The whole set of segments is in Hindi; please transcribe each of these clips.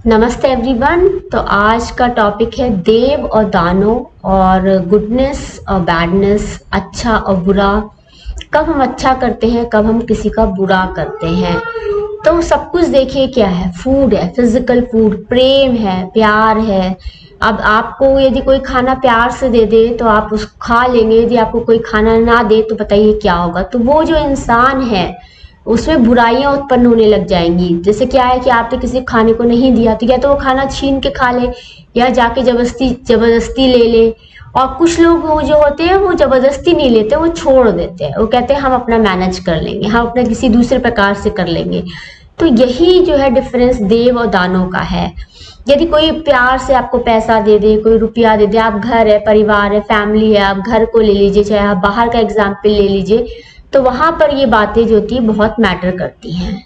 नमस्ते एवरीवन। तो आज का टॉपिक है देव और दानव और गुडनेस और बैडनेस, अच्छा और बुरा। कब हम अच्छा करते हैं, कब हम किसी का बुरा करते हैं। तो सब कुछ देखिए क्या है, फूड है, फिजिकल फूड, प्रेम है, प्यार है। अब आपको यदि कोई खाना प्यार से दे दे तो आप उसको खा लेंगे, यदि आपको कोई खाना ना दे तो बताइए क्या होगा। तो वो जो इंसान है उसमें बुराइयां उत्पन्न होने लग जाएंगी। जैसे क्या है कि आपने किसी खाने को नहीं दिया तो या तो वो खाना छीन के खा ले या जाके जबरदस्ती ले ले। और कुछ लोग वो जो होते हैं वो जबरदस्ती नहीं लेते, वो छोड़ देते हैं, वो कहते हैं हम अपना मैनेज कर लेंगे, हम अपना किसी दूसरे प्रकार से कर लेंगे। तो यही जो है डिफरेंस देव और दानव का है। यदि कोई प्यार से आपको पैसा दे दे, कोई रुपया दे दे, आप घर है, परिवार है, फैमिली है, आप घर को ले लीजिए, चाहे आप बाहर का एग्जाम्पल ले लीजिए, तो वहां पर ये बातें जो होती है बहुत मैटर करती हैं।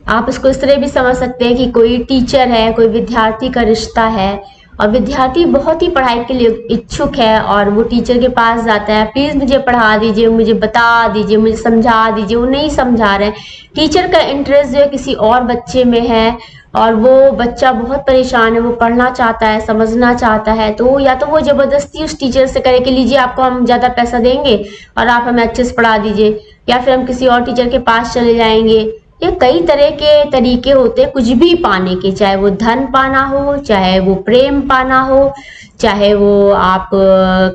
आप इसको इस तरह भी समझ सकते हैं कि कोई टीचर है, कोई विद्यार्थी का रिश्ता है और विद्यार्थी बहुत ही पढ़ाई के लिए इच्छुक है और वो टीचर के पास जाता है, प्लीज मुझे पढ़ा दीजिए, मुझे बता दीजिए, मुझे समझा दीजिए। वो नहीं समझा रहे हैं, टीचर का इंटरेस्ट जो है किसी और बच्चे में है और वो बच्चा बहुत परेशान है, वो पढ़ना चाहता है, समझना चाहता है। तो या तो वो जबरदस्ती उस टीचर से करे कि लीजिए आपको हम ज्यादा पैसा देंगे और आप हमें अच्छे से पढ़ा दीजिए, या फिर हम किसी और टीचर के पास चले जाएंगे। ये कई तरह के तरीके होते हैं कुछ भी पाने के, चाहे वो धन पाना हो, चाहे वो प्रेम पाना हो, चाहे वो आप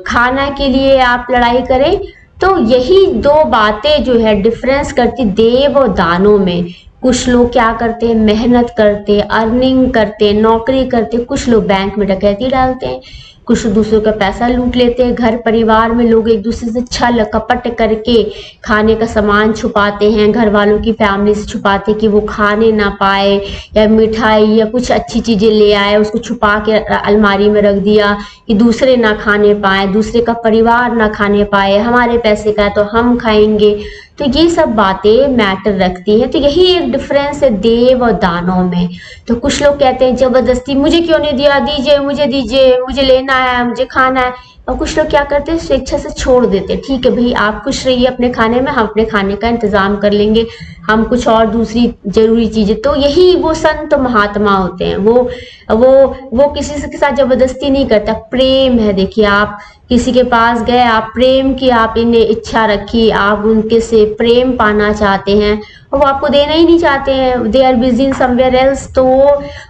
खाना के लिए आप लड़ाई करें। तो यही दो बातें जो है डिफरेंस करती देव और दानव में। कुछ लोग क्या करते हैं, मेहनत करते, अर्निंग करते, नौकरी करते, कुछ लोग बैंक में डकैती डालते हैं, कुछ दूसरों का पैसा लूट लेते हैं। घर परिवार में लोग एक दूसरे से छल कपट करके खाने का सामान छुपाते हैं, घर वालों की फैमिली से छुपाते कि वो खाने ना पाए, या मिठाई या कुछ अच्छी चीजें ले आए उसको छुपा के अलमारी में रख दिया कि दूसरे ना खाने पाए, दूसरे का परिवार ना खाने पाए, हमारे पैसे का है तो हम खाएंगे। तो ये सब बातें मैटर रखती हैं। तो यही एक डिफरेंस है देव और दानव में। तो कुछ लोग कहते हैं जबरदस्ती, मुझे क्यों नहीं दिया, दीजिए, मुझे लेना है, मुझे खाना है। और कुछ लोग क्या करते हैं, स्वेच्छा से छोड़ देते हैं, ठीक है भाई आप खुश रहिए अपने खाने में, हम अपने खाने का इंतजाम कर लेंगे, हम कुछ और दूसरी जरूरी चीजें। तो यही वो संत महात्मा होते हैं, वो किसी से के साथ जबरदस्ती नहीं करता, प्रेम है। देखिए आप किसी के पास गए, आप प्रेम की आप इन्हें इच्छा रखी, आप उनके से प्रेम पाना चाहते हैं और वो आपको देना ही नहीं चाहते हैं, they are busy in somewhere else. तो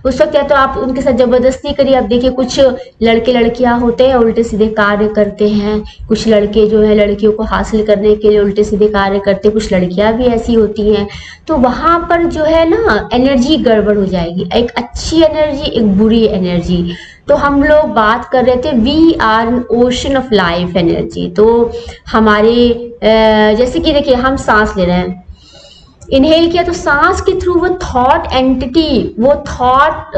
उस वक्त या तो आप उनके साथ जबरदस्ती करिए। अब देखिए कुछ लड़के लड़कियां होते हैं उल्टे सीधे कार्य करते हैं, कुछ लड़के जो है लड़कियों को हासिल करने के लिए उल्टे सीधे कार्य करते हैं, कुछ लड़कियां भी ऐसी होती हैं। तो वहां पर जो है ना एनर्जी गड़बड़ हो जाएगी, एक अच्छी एनर्जी, एक बुरी एनर्जी। तो हम लोग बात कर रहे थे we are an ocean of life energy. तो हमारे जैसे कि देखिए हम सांस ले रहे हैं, इनहेल किया तो सांस के थ्रू वो थॉट एंटिटी, वो थॉट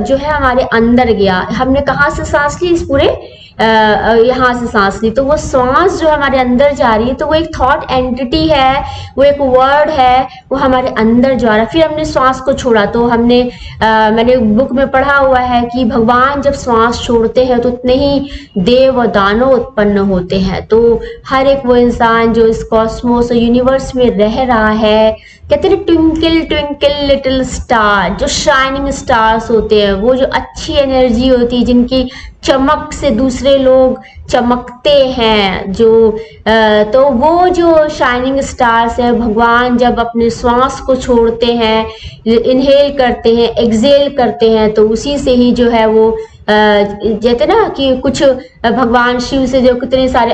जो है हमारे अंदर गया। हमने कहाँ से सांस ली, इस पूरे यहाँ से सांस ली, तो वो सांस जो हमारे अंदर जा रही है तो वो एक थॉट एंटिटी है, वो एक वर्ड है, वो हमारे अंदर जा रहा है। फिर हमने श्वास को छोड़ा तो हमने मैंने बुक में पढ़ा हुआ है कि भगवान जब श्वास छोड़ते हैं तो उतने ही देव और दानव उत्पन्न होते हैं। तो हर एक वो इंसान जो इस कॉस्मोस और यूनिवर्स में रह रहा है, कहते हैं ट्विंकल ट्विंकल लिटिल स्टार, जो शाइनिंग स्टार्स होते हैं, वो जो अच्छी एनर्जी होती है, जिनकी चमक से दूसरे लोग चमकते हैं, जो तो वो जो शाइनिंग स्टार्स है, भगवान जब अपने श्वास को छोड़ते हैं, इनहेल करते हैं, एक्सहेल करते हैं, तो उसी से ही जो है वो कहते ना कि कुछ भगवान शिव से जो कितने सारे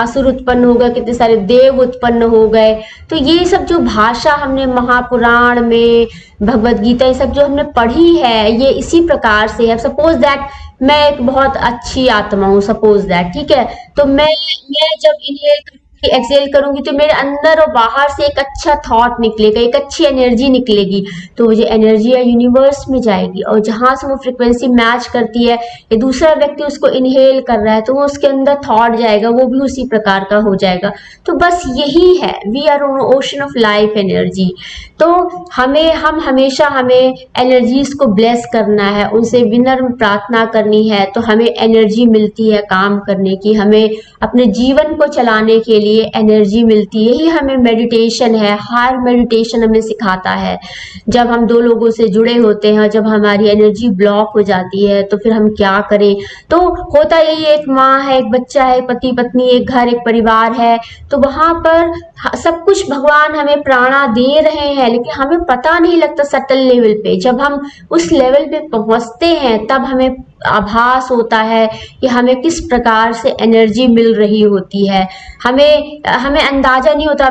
असुर उत्पन्न हो गए, कितने सारे देव उत्पन्न हो गए। तो ये सब जो भाषा हमने महापुराण में, भगवत गीता, ये सब जो हमने पढ़ी है, ये इसी प्रकार से है। सपोज दैट मैं एक बहुत अच्छी आत्मा हूँ, सपोज दैट, ठीक है। तो मैं जब इनहेल एक्सहेल करूंगी तो मेरे अंदर और बाहर से एक अच्छा थॉट निकलेगा, एक अच्छी एनर्जी निकलेगी। तो वो जो एनर्जी है यूनिवर्स में जाएगी, और जहां से वो फ्रिक्वेंसी मैच करती है, ये दूसरा व्यक्ति उसको इनहेल कर रहा है तो वो उसके अंदर थॉट जाएगा, वो भी उसी प्रकार का हो जाएगा। तो बस यही है, we are on ocean of life energy. तो हम हमेशा हमें एनर्जीज को ब्लेस करना है, उनसे विनम्र प्रार्थना करनी है, तो हमें एनर्जी मिलती है काम करने की, हमें अपने जीवन को चलाने के लिए एनर्जी मिलती है। यही हमें मेडिटेशन है, हर मेडिटेशन हमें सिखाता है। जब हम दो लोगों से जुड़े होते हैं, जब हमारी एनर्जी ब्लॉक हो जाती है तो फिर हम क्या करें। तो होता यही, एक माँ है, एक बच्चा है, पति पत्नी, एक घर, एक परिवार है, तो वहां पर सब कुछ भगवान हमें प्राणा दे रहे हैं, लेकिन हमें पता नहीं लगता सटल लेवल पे। जब हम उस लेवल पे पहुंचते हैं तब हमें आभास होता है कि हमें किस प्रकार से एनर्जी मिल रही होती है। हमें हमें अंदाजा नहीं होता।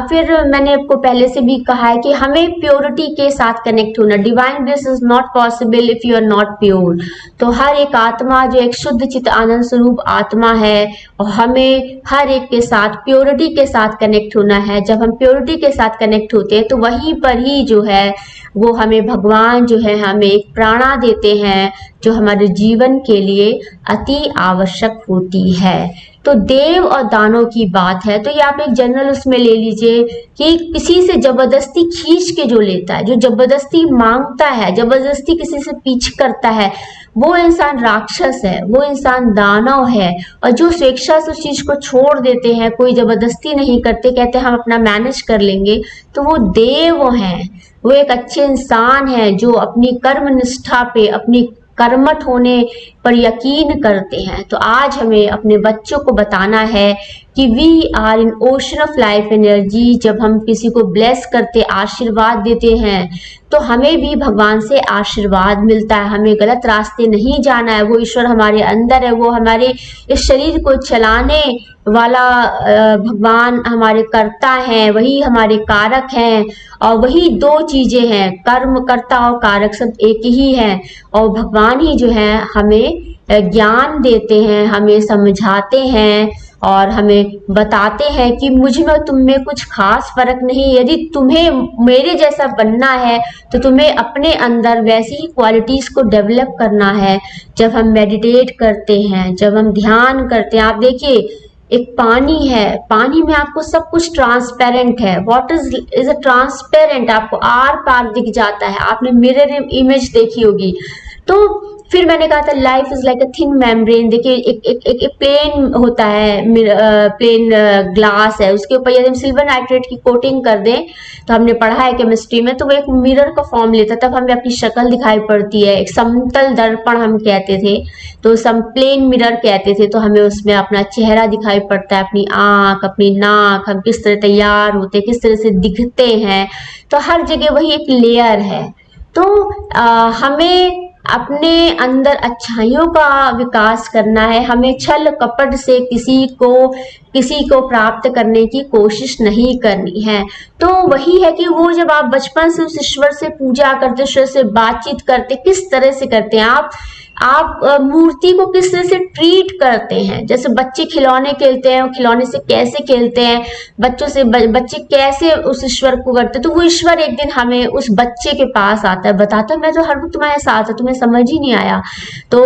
फिर मैंने आपको पहले से भी कहा है कि हमें प्योरिटी के साथ कनेक्ट होना। Divine bliss is not possible if you are not pure. तो हर एक आत्मा जो एक शुद्ध चित्त आनंद स्वरूप आत्मा है, और हमें हर एक के साथ प्योरिटी के साथ कनेक्ट होना है। जब हम प्योरिटी के साथ कनेक्ट होते हैं तो वहीं पर ही जो है वो हमें भगवान जो है हमें एक प्राणा देते हैं, जो हमारे जीवन के लिए अति आवश्यक होती है। तो देव और दानव की बात है, तो ये आप एक जनरल उसमें ले लीजिए कि किसी से जबरदस्ती खींच के जो लेता है, जो जबरदस्ती मांगता है, जबरदस्ती किसी से पीछे करता है, वो इंसान राक्षस है, वो इंसान दानव है। और जो स्वेच्छा से उस चीज को छोड़ देते हैं, कोई जबरदस्ती नहीं करते, कहते हैं हम अपना मैनेज कर लेंगे, तो वो देव हैं। वो एक अच्छे इंसान है जो अपनी कर्म निष्ठा पे, अपनी कर्मठ होने पर यकीन करते हैं। तो आज हमें अपने बच्चों को बताना है कि we are in ocean of life energy. जब हम किसी को ब्लेस करते, आशीर्वाद देते हैं, तो हमें भी भगवान से आशीर्वाद मिलता है। हमें गलत रास्ते नहीं जाना है। वो ईश्वर हमारे अंदर है, वो हमारे इस शरीर को चलाने वाला भगवान हमारे कर्ता हैं, वही हमारे कारक हैं। और वही दो चीजें हैं, कर्म कर्ता और कारक सब एक ही हैं। और भगवान ही जो है हमें ज्ञान देते हैं, हमें समझाते हैं और हमें बताते हैं कि मुझ में तुम में कुछ खास फर्क नहीं। यदि तुम्हें मेरे जैसा बनना है तो तुम्हें अपने अंदर वैसी ही क्वालिटीज को डेवलप करना है। जब हम मेडिटेट करते हैं, जब हम ध्यान करते हैं, आप देखिए एक पानी है, पानी में आपको सब कुछ ट्रांसपेरेंट है। वाटर इज अ ट्रांसपेरेंट, आपको आर पार दिख जाता है। आपने मिरर इमेज देखी होगी। तो फिर मैंने कहा था life is like a thin membrane. देखिए एक प्लेन होता है, प्लेन ग्लास है, उसके ऊपर यदि हम सिल्वर नाइट्रेट की कोटिंग कर दें, तो हमने पढ़ा है केमिस्ट्री में, तो वो एक मिरर का फॉर्म लेता है, तब हमें अपनी शक्ल दिखाई पड़ती है। एक समतल दर्पण हम कहते थे, तो प्लेन मिरर कहते थे। तो हमें उसमें अपना चेहरा दिखाई पड़ता है, अपनी आंख, अपनी नाक, हम किस तरह तैयार होते, किस तरह से दिखते हैं। तो हर जगह वही एक लेयर है। तो हमें अपने अंदर अच्छाइयों का विकास करना है। हमें छल कपट से किसी को प्राप्त करने की कोशिश नहीं करनी है। तो वही है कि वो जब आप बचपन से उस ईश्वर से पूजा करते, ईश्वर से बातचीत करते, किस तरह से करते हैं आप मूर्ति को किस तरह से ट्रीट करते हैं। जैसे बच्चे खिलौने खेलते हैं, खिलौने से कैसे खेलते हैं, बच्चों से बच्चे कैसे उस ईश्वर को करते हैं, तो वो ईश्वर एक दिन हमें उस बच्चे के पास आता है, बताता है मैं तो हर वक्त तुम्हारे साथ है, तुम्हें समझ ही नहीं आया। तो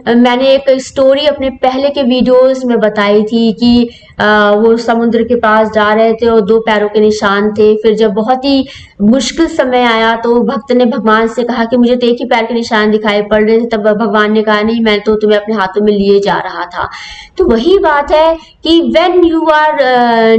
मैंने एक स्टोरी अपने पहले के वीडियोस में बताई थी कि वो समुद्र के पास जा रहे थे और दो पैरों के निशान थे। फिर जब बहुत ही मुश्किल समय आया तो भक्त ने भगवान से कहा कि मुझे तो एक ही पैर के निशान दिखाई पड़ रहे थे। तब भगवान ने कहा नहीं, मैं तो तुम्हें अपने हाथों में लिए जा रहा था। तो वही बात है कि when you are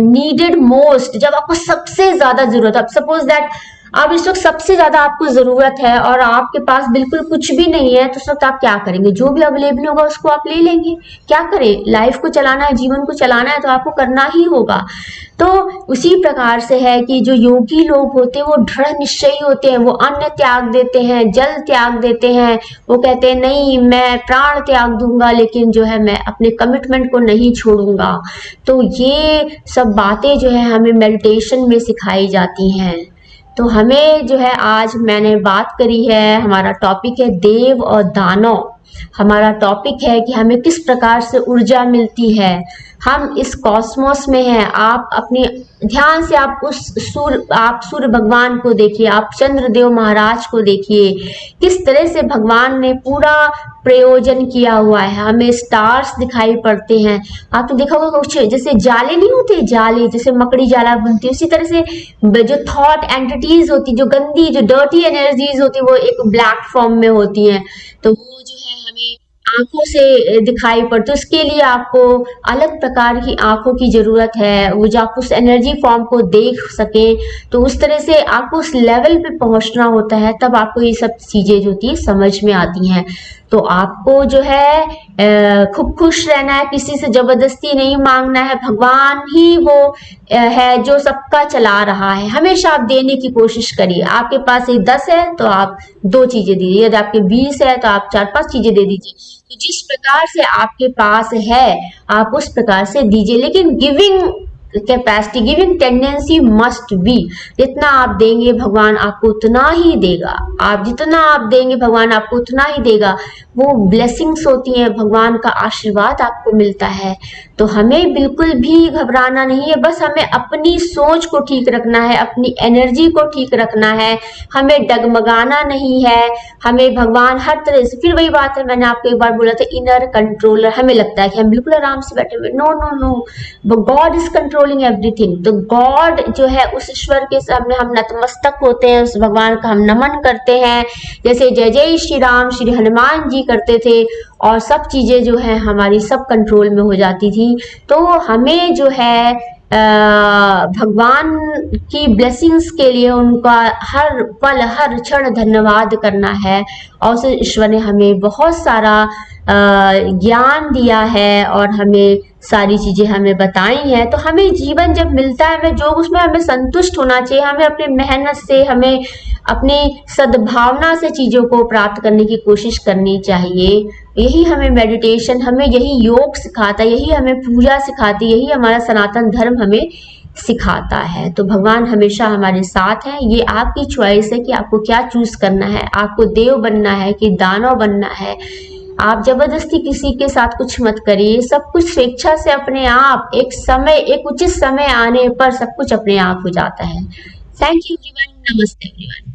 needed most, जब आपको सबसे ज्यादा जरूरत है, सपोज दैट अब इस वक्त सबसे ज्यादा आपको जरूरत है और आपके पास बिल्कुल कुछ भी नहीं है, तो उस वक्त आप क्या करेंगे? जो भी अवेलेबल होगा उसको आप ले लेंगे। क्या करें, लाइफ को चलाना है, जीवन को चलाना है, तो आपको करना ही होगा। तो उसी प्रकार से है कि जो योगी लोग होते हैं वो दृढ़ निश्चयी होते हैं, वो अन्न त्याग देते हैं, जल त्याग देते हैं, वो कहते हैं नहीं मैं प्राण त्याग दूंगा लेकिन जो है मैं अपने कमिटमेंट को नहीं छोड़ूंगा। तो ये सब बातें जो है हमें मेडिटेशन में सिखाई जाती हैं। तो हमें जो है आज मैंने बात करी है, हमारा टॉपिक है देव और दानव। हमारा टॉपिक है कि हमें किस प्रकार से ऊर्जा मिलती है, हम इस कॉस्मोस में हैं। आप अपने ध्यान से आप सूर्य भगवान को देखिए, आप चंद्रदेव महाराज को देखिए, किस तरह से भगवान ने पूरा प्रयोजन किया हुआ है। हमें स्टार्स दिखाई पड़ते हैं। आपने देखा होगा कुछ जैसे जाले नहीं होते, जाले जैसे मकड़ी जाला बुनती है, उसी तरह से जो थॉट एंटिटीज होती, जो गंदी जो डर्टी एनर्जीज होती, वो एक ब्लैक फॉर्म में होती हैं। तो वो जो है हमें आंखों से दिखाई पड़ती है, उसके लिए आपको अलग प्रकार की आंखों की जरूरत है, वो जो आप उस एनर्जी फॉर्म को देख सके। तो उस तरह से आपको उस लेवल पे पहुंचना होता है, तब आपको ये सब चीजें जो होती है समझ में आती हैं। तो आपको जो है खूब खुश रहना है, किसी से जबरदस्ती नहीं मांगना है। भगवान ही वो है जो सबका चला रहा है। हमेशा आप देने की कोशिश करिए। आपके पास एक 10 है तो आप 2 चीजें दीजिए, यदि आपके 20 है तो आप 4-5 चीजें दे दीजिए। तो जिस प्रकार से आपके पास है आप उस प्रकार से दीजिए, लेकिन giving capacity, giving tendency must be. जितना आप देंगे भगवान आपको उतना ही देगा। आप जितना आप देंगे भगवान आपको उतना ही देगा। वो ब्लेसिंग्स होती हैं, भगवान का आशीर्वाद आपको मिलता है। तो हमें बिल्कुल भी घबराना नहीं है, बस हमें अपनी सोच को ठीक रखना है, अपनी एनर्जी को ठीक रखना है, हमें डगमगाना नहीं है। हमें भगवान हर तरह से, फिर वही बात है मैंने आपको एक बार बोला था, इनर कंट्रोलर। हमें लगता है कि हम बिल्कुल आराम से बैठे हुए, no no no, God is controlling everything. तो गॉड जो है उस ईश्वर के सामने हम नतमस्तक होते हैं, उस भगवान का हम नमन करते हैं, जैसे जय जय श्री राम श्री हनुमान जी करते थे, और सब चीजें जो है हमारी सब कंट्रोल में हो जाती थी। तो हमें जो है भगवान की ब्लेसिंग्स के लिए उनका हर पल हर क्षण धन्यवाद करना है। और उस ईश्वर ने हमें बहुत सारा ज्ञान दिया है और हमें सारी चीजें हमें बताई हैं। तो हमें जीवन जब मिलता है हमें जो उसमें हमें संतुष्ट होना चाहिए। हमें अपनी मेहनत से, हमें अपनी सद्भावना से चीजों को प्राप्त करने की कोशिश करनी चाहिए। यही हमें मेडिटेशन, हमें यही योग सिखाता है, यही हमें पूजा सिखाती है, यही हमारा सनातन धर्म हमें सिखाता है। तो भगवान हमेशा हमारे साथ है। ये आपकी चॉइस है कि आपको क्या चूज करना है, आपको देव बनना है कि दानव बनना है। आप जबरदस्ती किसी के साथ कुछ मत करिए, सब कुछ स्वेच्छा से अपने आप एक समय, एक उचित समय आने पर सब कुछ अपने आप हो जाता है। थैंक यू एवरीवन, नमस्ते एवरीवन।